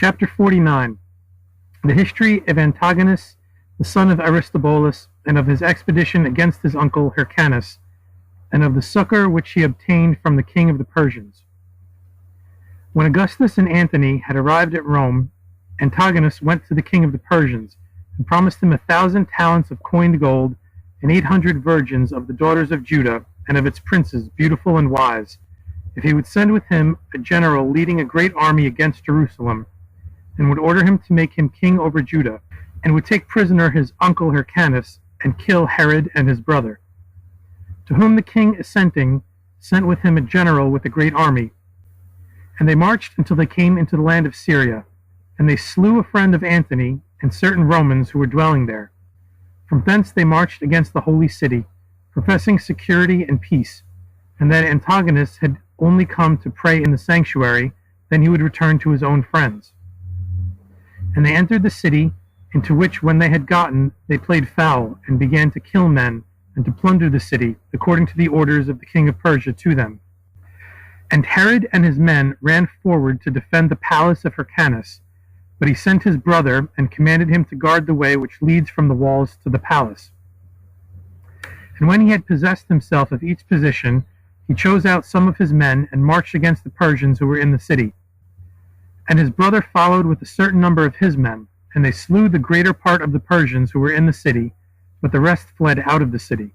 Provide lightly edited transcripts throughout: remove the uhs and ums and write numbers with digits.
Chapter 49. The history of Antigonus, the son of Aristobulus, and of his expedition against his uncle Hyrcanus, and of the succor which he obtained from the king of the Persians. When Augustus and Antony had arrived at Rome, Antigonus went to the king of the Persians, and promised him 1,000 talents of coined gold, and 800 virgins of the daughters of Judah, and of its princes, beautiful and wise, if he would send with him a general leading a great army against Jerusalem, and would order him to make him king over Judah, and would take prisoner his uncle Hyrcanus, and kill Herod and his brother. To whom the king assenting, sent with him a general with a great army. And they marched until they came into the land of Syria, and they slew a friend of Antony, and certain Romans who were dwelling there. From thence they marched against the holy city, professing security and peace, and that Antigonus had only come to pray in the sanctuary, then he would return to his own friends. And they entered the city, into which when they had gotten, they played foul, and began to kill men, and to plunder the city, according to the orders of the king of Persia to them. And Herod and his men ran forward to defend the palace of Hyrcanus, but he sent his brother, and commanded him to guard the way which leads from the walls to the palace. And when he had possessed himself of each position, he chose out some of his men, and marched against the Persians who were in the city. And his brother followed with a certain number of his men, and they slew the greater part of the Persians who were in the city, but the rest fled out of the city.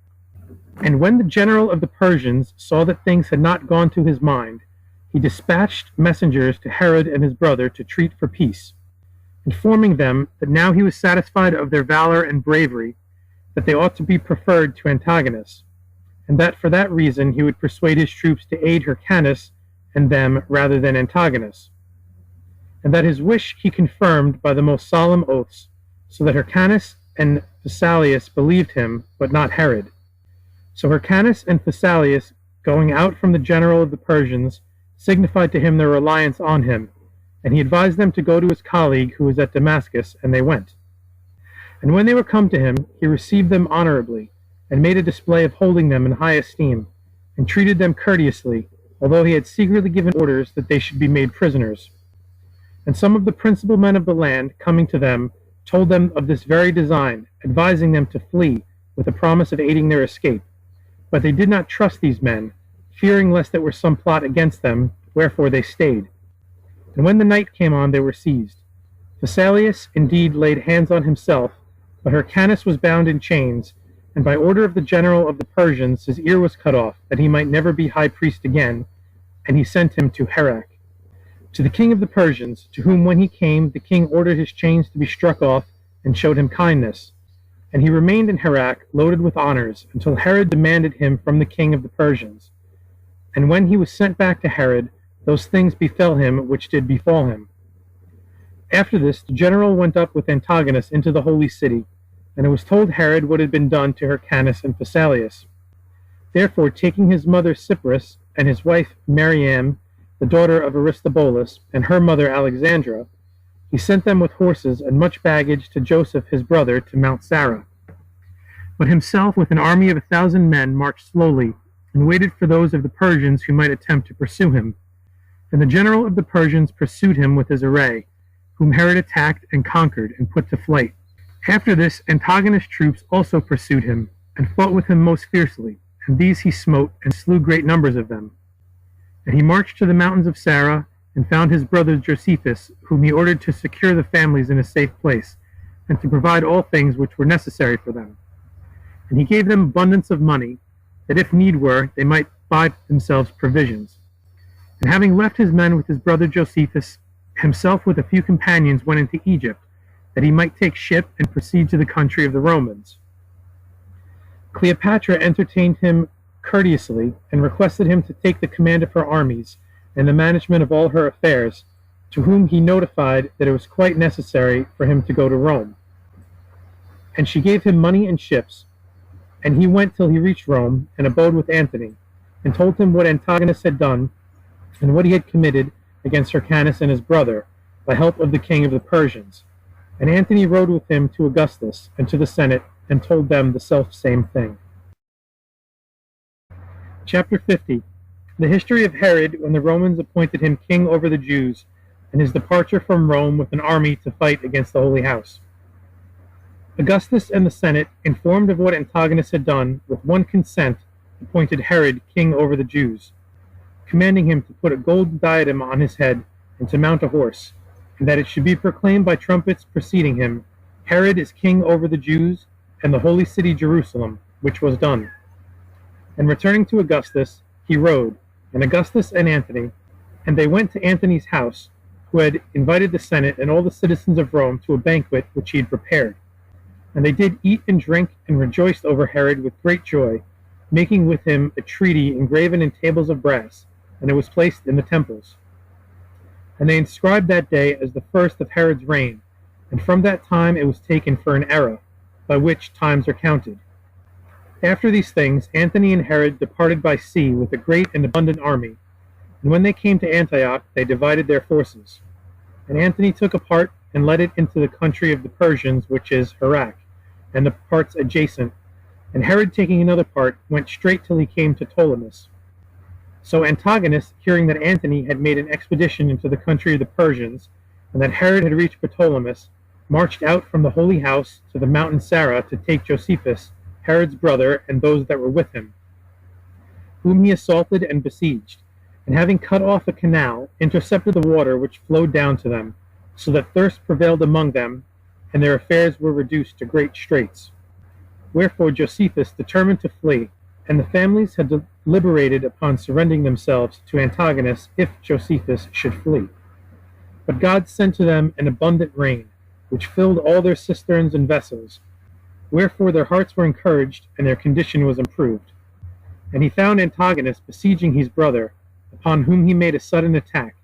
And when the general of the Persians saw that things had not gone to his mind, he dispatched messengers to Herod and his brother to treat for peace, informing them that now he was satisfied of their valor and bravery, that they ought to be preferred to Antigonus, and that for that reason he would persuade his troops to aid Hyrcanus and them rather than Antigonus, and that his wish he confirmed by the most solemn oaths, so that Hyrcanus and Phasaelus believed him, but not Herod. So Hyrcanus and Phasaelus, going out from the general of the Persians, signified to him their reliance on him, and he advised them to go to his colleague who was at Damascus, and they went. And when they were come to him, he received them honorably, and made a display of holding them in high esteem, and treated them courteously, although he had secretly given orders that they should be made prisoners. And some of the principal men of the land, coming to them, told them of this very design, advising them to flee, with a promise of aiding their escape. But they did not trust these men, fearing lest there were some plot against them, wherefore they stayed. And when the night came on, they were seized. Phasaelus indeed laid hands on himself, but Hyrcanus was bound in chains, and by order of the general of the Persians his ear was cut off, that he might never be high priest again, and he sent him to Herak. To the king of the Persians, to whom when he came the king ordered his chains to be struck off, and showed him kindness. And he remained in Herak, loaded with honors, until Herod demanded him from the king of the Persians. And when he was sent back to Herod, those things befell him which did befall him. After this the general went up with Antigonus into the holy city, and it was told Herod what had been done to Hyrcanus and Phasaelus. Therefore, taking his mother Cypris, and his wife Mariam, the daughter of Aristobulus, and her mother Alexandra, he sent them with horses and much baggage to Joseph his brother to Mount Sarah. But himself with an army of 1,000 men marched slowly, and waited for those of the Persians who might attempt to pursue him. And the general of the Persians pursued him with his array, whom Herod attacked and conquered, and put to flight. After this Antigonus' troops also pursued him, and fought with him most fiercely, and these he smote, and slew great numbers of them. And he marched to the mountains of Sarah, and found his brother Josephus, whom he ordered to secure the families in a safe place, and to provide all things which were necessary for them. And he gave them abundance of money, that if need were, they might buy themselves provisions. And having left his men with his brother Josephus, himself with a few companions went into Egypt, that he might take ship and proceed to the country of the Romans. Cleopatra entertained him courteously, and requested him to take the command of her armies, and the management of all her affairs, to whom he notified that it was quite necessary for him to go to Rome. And she gave him money and ships, and he went till he reached Rome, and abode with Antony, and told him what Antigonus had done, and what he had committed against Hyrcanus and his brother, by help of the king of the Persians. And Antony rode with him to Augustus and to the Senate, and told them the selfsame thing. Chapter 50. The history of Herod when the Romans appointed him king over the Jews, and his departure from Rome with an army to fight against the Holy House. Augustus and the Senate, informed of what Antigonus had done, with one consent appointed Herod king over the Jews, commanding him to put a gold diadem on his head and to mount a horse, and that it should be proclaimed by trumpets preceding him, Herod is king over the Jews and the holy city Jerusalem, which was done. And returning to Augustus, he rode, and Augustus and Antony, and they went to Antony's house, who had invited the Senate and all the citizens of Rome to a banquet which he had prepared. And they did eat and drink, and rejoiced over Herod with great joy, making with him a treaty engraven in tables of brass, and it was placed in the temples. And they inscribed that day as the first of Herod's reign, and from that time it was taken for an era, by which times are counted. After these things, Antony and Herod departed by sea with a great and abundant army, and when they came to Antioch, they divided their forces. And Antony took a part and led it into the country of the Persians, which is Iraq, and the parts adjacent, and Herod, taking another part, went straight till he came to Ptolemy. So Antigonus, hearing that Antony had made an expedition into the country of the Persians, and that Herod had reached Ptolemy, marched out from the holy house to the mountain Sarah to take Josephus, Herod's brother, and those that were with him, whom he assaulted and besieged, and having cut off a canal, intercepted the water which flowed down to them, so that thirst prevailed among them, and their affairs were reduced to great straits. Wherefore Josephus determined to flee, and the families had deliberated upon surrendering themselves to Antigonus if Josephus should flee. But God sent to them an abundant rain, which filled all their cisterns and vessels. Wherefore their hearts were encouraged, and their condition was improved. And he found Antigonus besieging his brother, upon whom he made a sudden attack.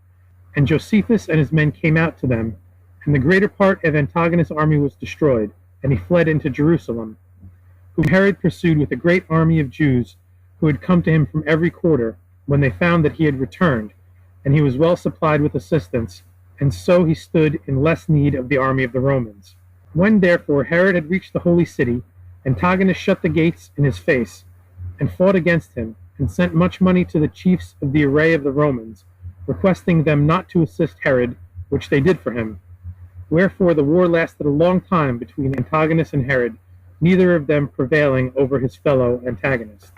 And Josephus and his men came out to them, and the greater part of Antigonus' army was destroyed, and he fled into Jerusalem, whom Herod pursued with a great army of Jews, who had come to him from every quarter, when they found that he had returned, and he was well supplied with assistance, and so he stood in less need of the army of the Romans. When therefore Herod had reached the holy city, Antigonus shut the gates in his face, and fought against him, and sent much money to the chiefs of the array of the Romans, requesting them not to assist Herod, which they did for him. Wherefore the war lasted a long time between Antigonus and Herod, neither of them prevailing over his fellow antagonist.